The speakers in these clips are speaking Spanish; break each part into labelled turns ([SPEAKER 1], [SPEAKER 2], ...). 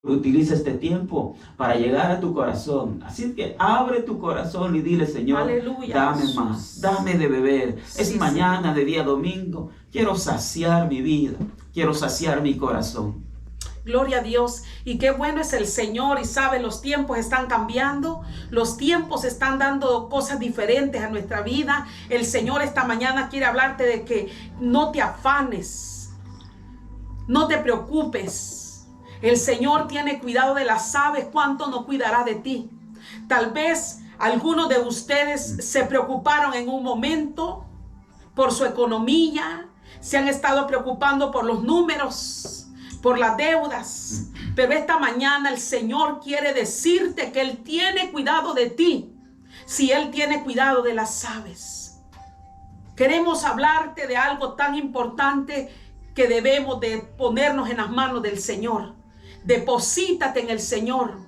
[SPEAKER 1] Utiliza este tiempo para llegar a tu corazón. Así que abre tu corazón y dile: Señor,
[SPEAKER 2] aleluya,
[SPEAKER 1] dame
[SPEAKER 2] Jesús.
[SPEAKER 1] más, dame de beber.
[SPEAKER 2] Sí,
[SPEAKER 1] es mañana de día domingo. Quiero saciar mi vida, quiero saciar mi corazón.
[SPEAKER 2] Gloria a Dios. Y qué bueno es el Señor. Y sabe, los tiempos están cambiando. Los tiempos están dando cosas diferentes a nuestra vida. El Señor esta mañana quiere hablarte de que no te afanes, no te preocupes. El Señor tiene cuidado de las aves. ¿Cuánto no cuidará de ti? Tal vez algunos de ustedes se preocuparon en un momento por su economía. Se han estado preocupando por los números, por las deudas. Pero esta mañana el Señor quiere decirte que Él tiene cuidado de ti. Si Él tiene cuidado de las aves. Queremos hablarte de algo tan importante que debemos de ponernos en las manos del Señor. Deposítate en el Señor.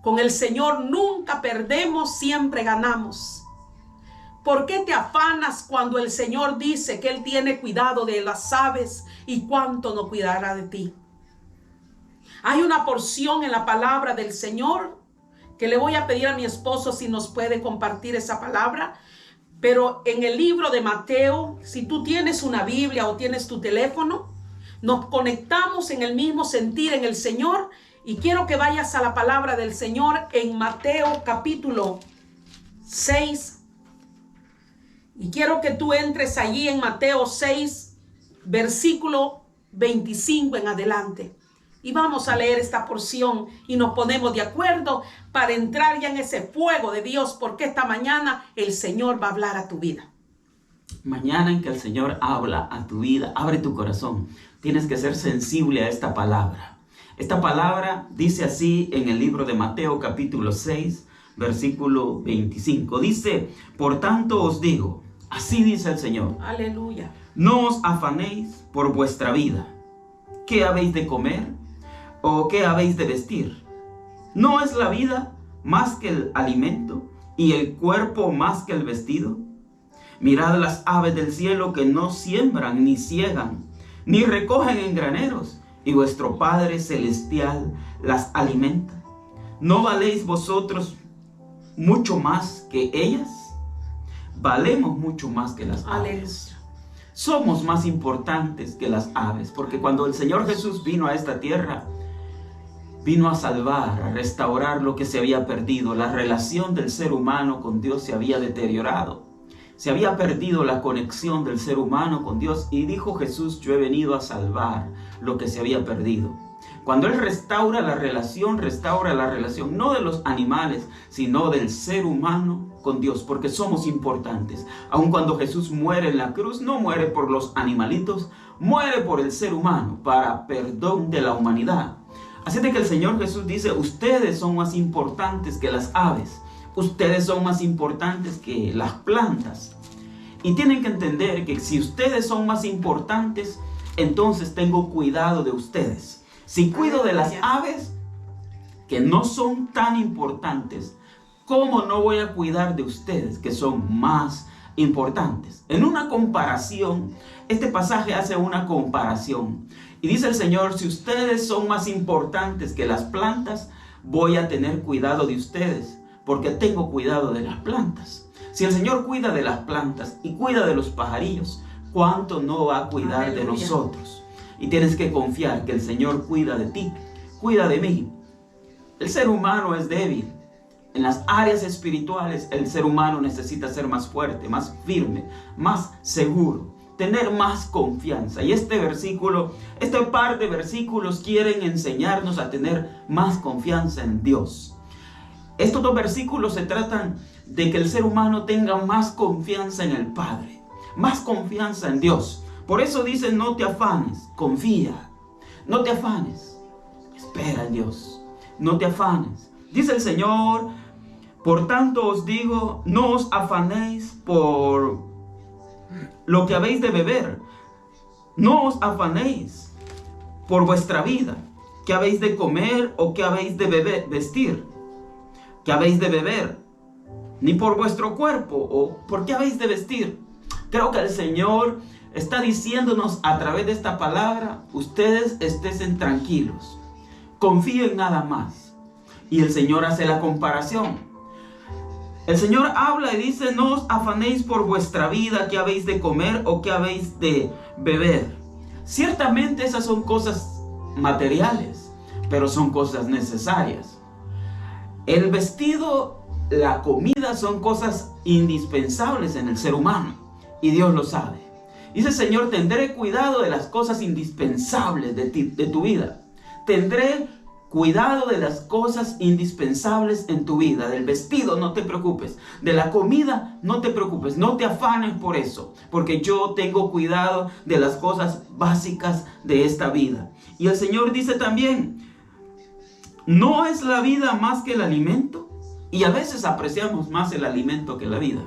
[SPEAKER 2] Con el Señor nunca perdemos, siempre ganamos. ¿Por qué te afanas cuando el Señor dice que Él tiene cuidado de las aves y cuánto no cuidará de ti? Hay una porción en la palabra del Señor que le voy a pedir a mi esposo si nos puede compartir esa palabra. Pero en el libro de Mateo, si tú tienes una Biblia o tienes tu teléfono, nos conectamos en el mismo sentir en el Señor. Y quiero que vayas a la palabra del Señor en Mateo capítulo 6. Y quiero que tú entres allí en Mateo 6, versículo 25 en adelante. Y vamos a leer esta porción y nos ponemos de acuerdo para entrar ya en ese fuego de Dios, porque esta mañana el Señor va a hablar a tu vida.
[SPEAKER 1] Mañana en que el Señor habla a tu vida, abre tu corazón. Tienes que ser sensible a esta palabra. Esta palabra dice así en el libro de Mateo capítulo 6, versículo 25. Dice: por tanto os digo, así dice el Señor.
[SPEAKER 2] Aleluya.
[SPEAKER 1] No os afanéis por vuestra vida. ¿Qué habéis de comer? ¿O qué habéis de vestir? ¿No es la vida más que el alimento y el cuerpo más que el vestido? Mirad las aves del cielo, que no siembran ni siegan, ni recogen en graneros, y vuestro Padre celestial las alimenta. ¿No valéis vosotros mucho más que ellas? Valemos mucho más que las aves. Somos más importantes que las aves, porque cuando el Señor Jesús vino a esta tierra, vino a salvar, a restaurar lo que se había perdido. La relación del ser humano con Dios se había deteriorado. Se había perdido la conexión del ser humano con Dios. Y dijo Jesús: yo he venido a salvar lo que se había perdido. Cuando Él restaura la relación no de los animales, sino del ser humano con Dios, porque somos importantes. Aun cuando Jesús muere en la cruz, no muere por los animalitos, muere por el ser humano, para perdón de la humanidad. Así de que el Señor Jesús dice: ustedes son más importantes que las aves. Ustedes son más importantes que las plantas. Y tienen que entender que si ustedes son más importantes, entonces tengo cuidado de ustedes. Si cuido de las aves, que no son tan importantes, ¿cómo no voy a cuidar de ustedes, que son más importantes? En una comparación, este pasaje hace una comparación. Y dice el Señor: si ustedes son más importantes que las plantas, voy a tener cuidado de ustedes, porque tengo cuidado de las plantas. Si el Señor cuida de las plantas y cuida de los pajarillos, ¿cuánto no va a cuidar de nosotros? Y tienes que confiar que el Señor cuida de ti, cuida de mí. El ser humano es débil. En las áreas espirituales, el ser humano necesita ser más fuerte, más firme, más seguro, tener más confianza. Y este par de versículos quieren enseñarnos a tener más confianza en Dios. Estos dos versículos se tratan de que el ser humano tenga más confianza en el Padre, más confianza en Dios. Por eso dice: no te afanes, confía. No te afanes, espera en Dios. No te afanes. Dice el Señor: por tanto os digo, no os afanéis por lo que habéis de beber. No os afanéis por vuestra vida. ¿Qué habéis de comer o qué habéis de vestir? ¿Qué habéis de beber? Ni por vuestro cuerpo o por qué habéis de vestir. Creo que el Señor está diciéndonos a través de esta palabra: ustedes estén tranquilos. confío en nada más. Y el Señor hace la comparación. El Señor habla y dice, no os afanéis por vuestra vida, qué habéis de comer o qué habéis de beber. Ciertamente esas son cosas materiales, pero son cosas necesarias. El vestido, la comida son cosas indispensables en el ser humano y Dios lo sabe. Dice, Señor, tendré cuidado de las cosas indispensables de tu vida. Tendré cuidado de las cosas indispensables en tu vida. Del vestido no te preocupes, de la comida no te preocupes, no te afanes por eso, porque yo tengo cuidado de las cosas básicas de esta vida. Y el Señor dice también, ¿no es la vida más que el alimento? Y a veces apreciamos más el alimento que la vida.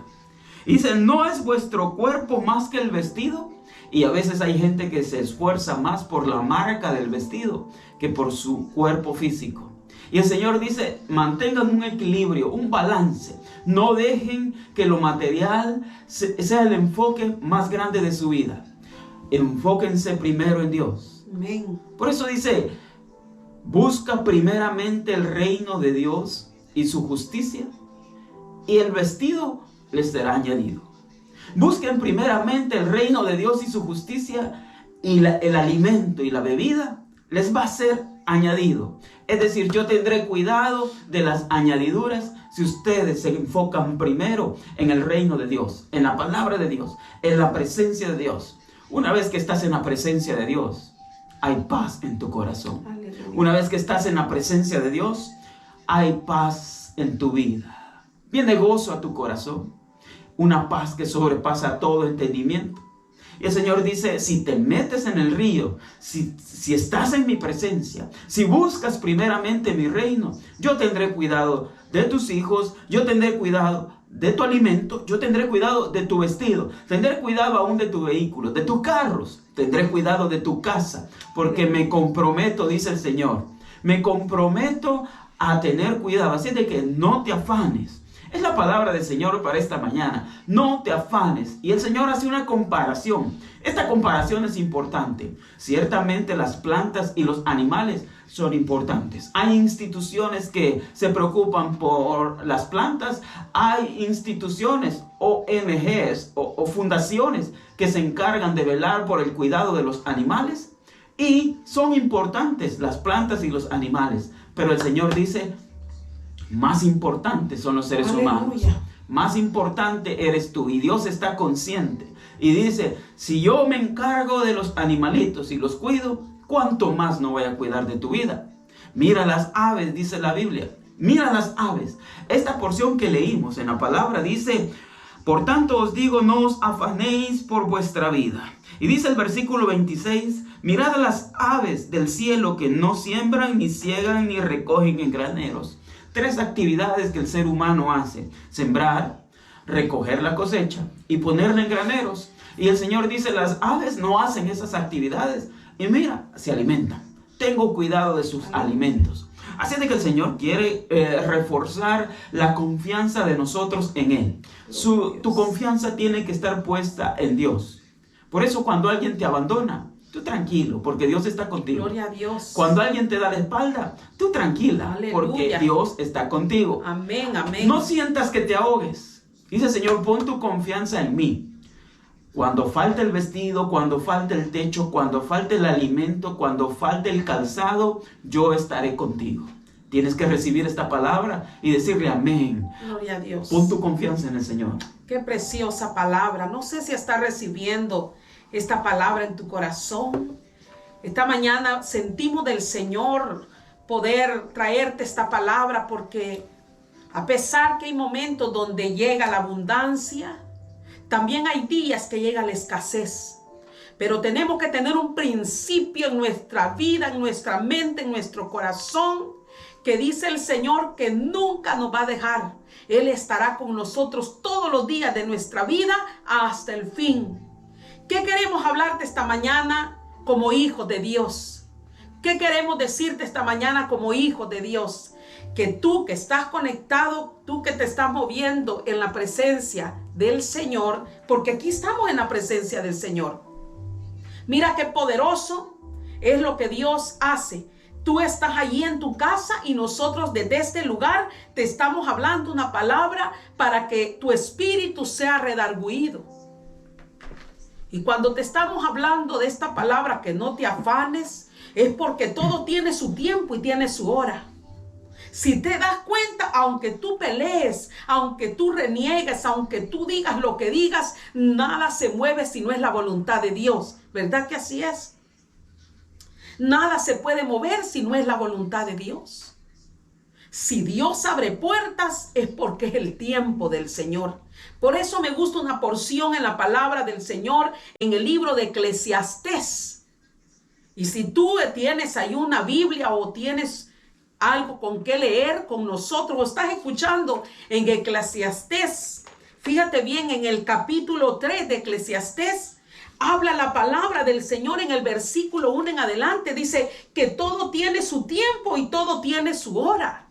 [SPEAKER 1] Dice, ¿no es vuestro cuerpo más que el vestido? Y a veces hay gente que se esfuerza más por la marca del vestido que por su cuerpo físico. Y el Señor dice, mantengan un equilibrio, un balance. No dejen que lo material sea el enfoque más grande de su vida. Enfóquense primero en Dios.
[SPEAKER 2] Amén.
[SPEAKER 1] Por eso dice, busca primeramente el reino de Dios y su justicia, y el vestido les será añadido. Busquen primeramente el reino de Dios y su justicia, y el alimento y la bebida les va a ser añadido. Es decir, yo tendré cuidado de las añadiduras si ustedes se enfocan primero en el reino de Dios, en la palabra de Dios, en la presencia de Dios. Una vez que estás en la presencia de Dios, hay paz en tu corazón. Aleluya. Una vez que estás en la presencia de Dios, hay paz en tu vida. Viene gozo a tu corazón. Una paz que sobrepasa todo entendimiento. Y el Señor dice, si te metes en el río, si estás en mi presencia, si buscas primeramente mi reino, yo tendré cuidado de tus hijos, yo tendré cuidado de tu alimento, yo tendré cuidado de tu vestido, tendré cuidado aún de tu vehículo, de tus carros, tendré cuidado de tu casa, porque me comprometo, dice el Señor, me comprometo a tener cuidado. Así de que no te afanes. Es la palabra del Señor para esta mañana. No te afanes. Y el Señor hace una comparación. Esta comparación es importante. Ciertamente las plantas y los animales son importantes. Hay instituciones que se preocupan por las plantas. Hay instituciones, ONGs o fundaciones que se encargan de velar por el cuidado de los animales. Y son importantes las plantas y los animales. Pero el Señor dice, más importantes son los seres humanos. Más importante eres tú. Y Dios está consciente. Y dice, si yo me encargo de los animalitos y los cuido, ¿cuánto más no voy a cuidar de tu vida? Mira las aves, dice la Biblia. Mira las aves. Esta porción que leímos en la palabra dice, por tanto os digo, no os afanéis por vuestra vida. Y dice el versículo 26, mirad a las aves del cielo que no siembran, ni ciegan, ni recogen en graneros. 3 actividades que el ser humano hace: sembrar, recoger la cosecha y ponerla en graneros. Y el Señor dice, las aves no hacen esas actividades y mira, se alimentan. Tengo cuidado de sus alimentos. Así de que el Señor quiere reforzar la confianza de nosotros en Él. Tu confianza tiene que estar puesta en Dios. Por eso cuando alguien te abandona, tú tranquilo, porque Dios está contigo.
[SPEAKER 2] Gloria a Dios.
[SPEAKER 1] Cuando alguien te da la espalda, tú tranquila, aleluya, porque Dios está contigo.
[SPEAKER 2] Amén, amén.
[SPEAKER 1] No sientas que te ahogues. Dice el Señor, pon tu confianza en mí. Cuando falte el vestido, cuando falte el techo, cuando falte el alimento, cuando falte el calzado, yo estaré contigo. Tienes que recibir esta palabra y decirle amén.
[SPEAKER 2] Gloria a Dios.
[SPEAKER 1] Pon tu confianza en el Señor.
[SPEAKER 2] Qué preciosa palabra. No sé si estás recibiendo esta palabra en tu corazón. Esta mañana sentimos del Señor poder traerte esta palabra, porque a pesar que hay momentos donde llega la abundancia, también hay días que llega la escasez. Pero tenemos que tener un principio en nuestra vida, en nuestra mente, en nuestro corazón, que dice el Señor que nunca nos va a dejar. Él estará con nosotros todos los días de nuestra vida hasta el fin. ¿Qué queremos hablarte esta mañana como hijos de Dios? ¿Qué queremos decirte esta mañana como hijos de Dios? Que tú que estás conectado, tú que te estás moviendo en la presencia del Señor, porque aquí estamos en la presencia del Señor. Mira qué poderoso es lo que Dios hace. Tú estás allí en tu casa y nosotros desde este lugar te estamos hablando una palabra para que tu espíritu sea redarguido. Y cuando te estamos hablando de esta palabra, que no te afanes, es porque todo tiene su tiempo y tiene su hora. Si te das cuenta, aunque tú pelees, aunque tú reniegues, aunque tú digas lo que digas, nada se mueve si no es la voluntad de Dios. ¿Verdad que así es? Nada se puede mover si no es la voluntad de Dios. Si Dios abre puertas es porque es el tiempo del Señor. Por eso me gusta una porción en la palabra del Señor en el libro de Eclesiastés. Y si tú tienes ahí una Biblia o tienes algo con qué leer con nosotros, o estás escuchando en Eclesiastés, fíjate bien, en el capítulo 3 de Eclesiastés, habla la palabra del Señor en el versículo 1 en adelante. Dice que todo tiene su tiempo y todo tiene su hora.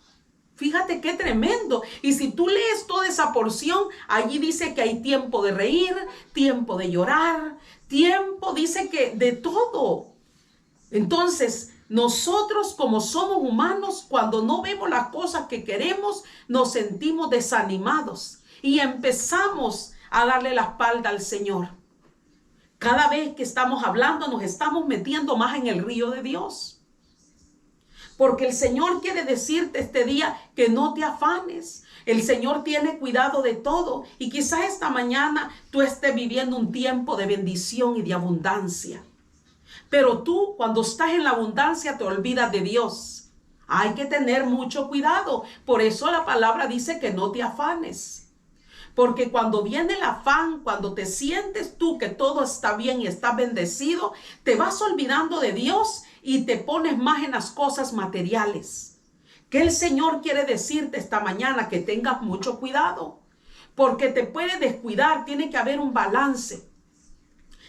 [SPEAKER 2] Fíjate qué tremendo. Y si tú lees toda esa porción, allí dice que hay tiempo de reír, tiempo de llorar, tiempo, dice que de todo. Entonces, nosotros como somos humanos, cuando no vemos las cosas que queremos, nos sentimos desanimados y empezamos a darle la espalda al Señor. Cada vez que estamos hablando, nos estamos metiendo más en el río de Dios. Porque el Señor quiere decirte este día que no te afanes. El Señor tiene cuidado de todo. Y quizás esta mañana tú estés viviendo un tiempo de bendición y de abundancia. Pero tú, cuando estás en la abundancia, te olvidas de Dios. Hay que tener mucho cuidado. Por eso la palabra dice que no te afanes. Porque cuando viene el afán, cuando te sientes tú que todo está bien y estás bendecido, te vas olvidando de Dios y te pones más en las cosas materiales. Que el Señor quiere decirte esta mañana que tengas mucho cuidado, porque te puede descuidar, tiene que haber un balance.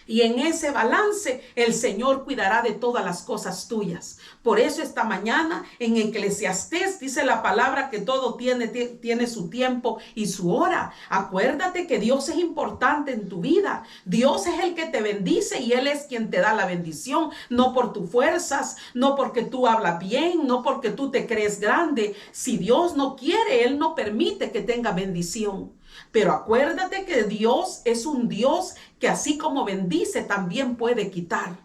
[SPEAKER 2] Y en ese balance el Señor cuidará de todas las cosas tuyas. Por eso esta mañana en Eclesiastés dice la palabra que todo tiene su tiempo y su hora. Acuérdate que Dios es importante en tu vida. Dios es el que te bendice y Él es quien te da la bendición. No por tus fuerzas, no porque tú hablas bien, no porque tú te crees grande. Si Dios no quiere, Él no permite que tenga bendición. Pero acuérdate que Dios es un Dios que así como bendice, también puede quitar.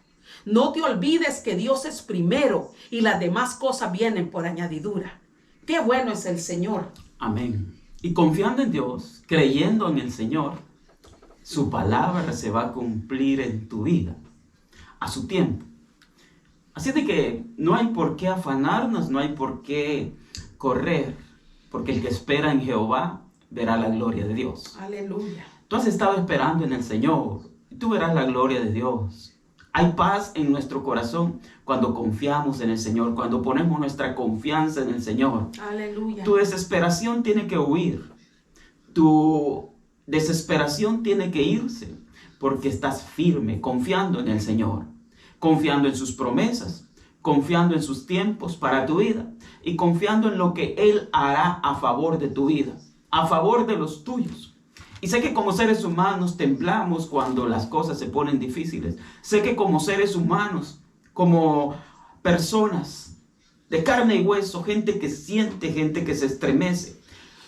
[SPEAKER 2] No te olvides que Dios es primero y las demás cosas vienen por añadidura. Qué bueno es el Señor.
[SPEAKER 1] Amén. Y confiando en Dios, creyendo en el Señor, su palabra se va a cumplir en tu vida a su tiempo. Así de que no hay por qué afanarnos, no hay por qué correr, porque el que espera en Jehová verá la gloria de Dios.
[SPEAKER 2] Aleluya.
[SPEAKER 1] Tú has estado esperando en el Señor y tú verás la gloria de Dios. Hay paz en nuestro corazón cuando confiamos en el Señor, cuando ponemos nuestra confianza en el Señor.
[SPEAKER 2] Aleluya.
[SPEAKER 1] Tu desesperación tiene que huir. Tu desesperación tiene que irse porque estás firme, confiando en el Señor, confiando en sus promesas, confiando en sus tiempos para tu vida y confiando en lo que Él hará a favor de tu vida, a favor de los tuyos. Y sé que como seres humanos temblamos cuando las cosas se ponen difíciles. Sé que como seres humanos, como personas de carne y hueso, gente que siente, gente que se estremece.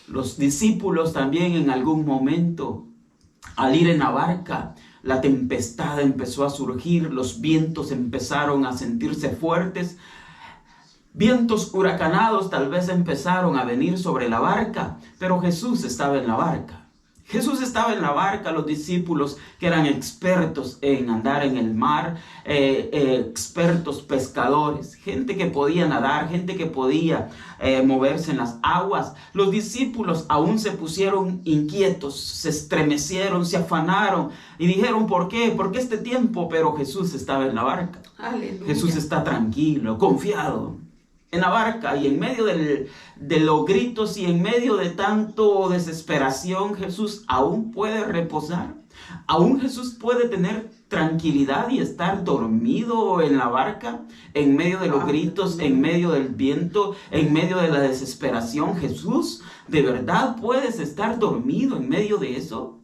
[SPEAKER 1] Los discípulos también en algún momento, al ir en la barca, la tempestad empezó a surgir, los vientos empezaron a sentirse fuertes. Vientos huracanados tal vez empezaron a venir sobre la barca, pero Jesús estaba en la barca. Jesús estaba en la barca, los discípulos que eran expertos en andar en el mar, expertos pescadores, gente que podía nadar, gente que podía moverse en las aguas. Los discípulos aún se pusieron inquietos, se estremecieron, se afanaron y dijeron, ¿por qué? ¿Por qué este tiempo? Pero Jesús estaba en la barca.
[SPEAKER 2] Aleluya.
[SPEAKER 1] Jesús está tranquilo, confiado en la barca, y en medio de los gritos y en medio de tanto desesperación, Jesús aún puede reposar. Aún Jesús puede tener tranquilidad y estar dormido en la barca, en medio de los gritos, en medio del viento, en medio de la desesperación. Jesús, ¿de verdad puedes estar dormido en medio de eso?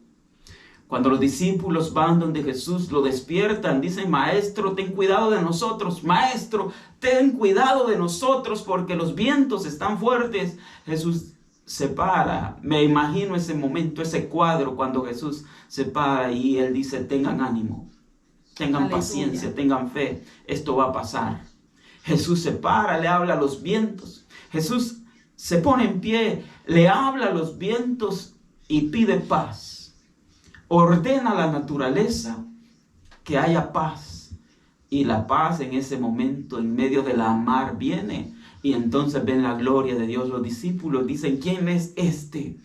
[SPEAKER 1] Cuando los discípulos van donde Jesús, lo despiertan, dicen: Maestro, ten cuidado de nosotros. Maestro, ten cuidado de nosotros porque los vientos están fuertes. Jesús se para. Me imagino ese momento, ese cuadro cuando Jesús se para y Él dice: tengan ánimo, tengan
[SPEAKER 2] Aleluya.
[SPEAKER 1] paciencia, tengan fe. Esto va a pasar. Jesús se para, le habla a los vientos. Jesús se pone en pie, le habla a los vientos y pide paz. Ordena a la naturaleza que haya paz. Y la paz en ese momento, en medio de la mar, viene. Y entonces ven la gloria de Dios. Los discípulos dicen: ¿quién es este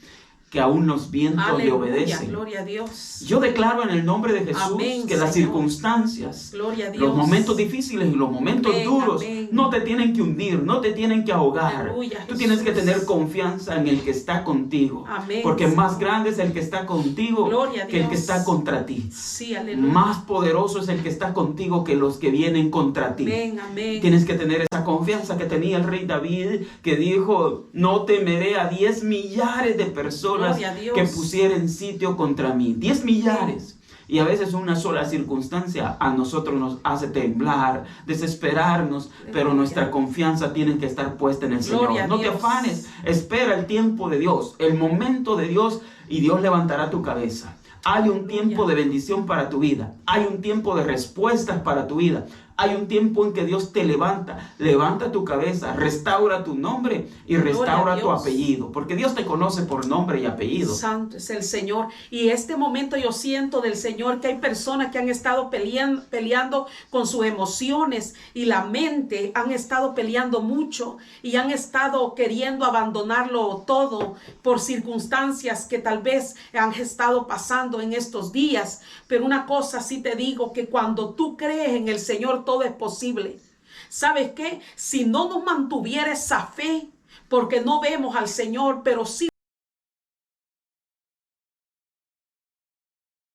[SPEAKER 1] que aún los vientos
[SPEAKER 2] Aleluya,
[SPEAKER 1] le obedecen?
[SPEAKER 2] gloria a Dios.
[SPEAKER 1] Yo declaro en el nombre de Jesús,
[SPEAKER 2] Amén,
[SPEAKER 1] que las
[SPEAKER 2] Señor.
[SPEAKER 1] circunstancias,
[SPEAKER 2] Gloria a Dios.
[SPEAKER 1] los momentos difíciles y los momentos
[SPEAKER 2] Amén,
[SPEAKER 1] duros
[SPEAKER 2] amén.
[SPEAKER 1] no te tienen que hundir, no te tienen que ahogar.
[SPEAKER 2] Aleluya,
[SPEAKER 1] Tú tienes que
[SPEAKER 2] Jesús.
[SPEAKER 1] tener confianza en el que está contigo.
[SPEAKER 2] Amén,
[SPEAKER 1] Porque
[SPEAKER 2] Señor.
[SPEAKER 1] más grande es el que está contigo
[SPEAKER 2] Gloria a
[SPEAKER 1] que el que
[SPEAKER 2] Dios.
[SPEAKER 1] está contra ti.
[SPEAKER 2] Sí, aleluya.
[SPEAKER 1] Más poderoso es el que está contigo que los que vienen contra ti.
[SPEAKER 2] Amén, amén.
[SPEAKER 1] Tienes que tener esa confianza que tenía el rey David, que dijo: no temeré a 10 millares de personas
[SPEAKER 2] Gloria a Dios.
[SPEAKER 1] que pusieren sitio contra mí. 10 millares. Y a veces una sola circunstancia a nosotros nos hace temblar, desesperarnos, pero nuestra confianza tiene que estar puesta en el
[SPEAKER 2] Gloria
[SPEAKER 1] Señor.
[SPEAKER 2] a
[SPEAKER 1] No te
[SPEAKER 2] Dios.
[SPEAKER 1] afanes, espera el tiempo de Dios, el momento de Dios, y Dios levantará tu cabeza. Hay un tiempo de bendición para tu vida. Hay un tiempo de respuestas para tu vida. Hay un tiempo en que Dios te levanta tu cabeza, restaura tu nombre y
[SPEAKER 2] Gloria
[SPEAKER 1] restaura
[SPEAKER 2] a
[SPEAKER 1] tu
[SPEAKER 2] Dios.
[SPEAKER 1] apellido, porque Dios te conoce por nombre y apellido.
[SPEAKER 2] Santo es el Señor. Y este momento yo siento del Señor que hay personas que han estado peleando con sus emociones y la mente, han estado peleando mucho y han estado queriendo abandonarlo todo por circunstancias que tal vez han estado pasando en estos días. Pero una cosa sí te digo, que cuando tú crees en el Señor, todo es posible. ¿Sabes qué? Si no nos mantuviera esa fe, porque no vemos al Señor, pero sí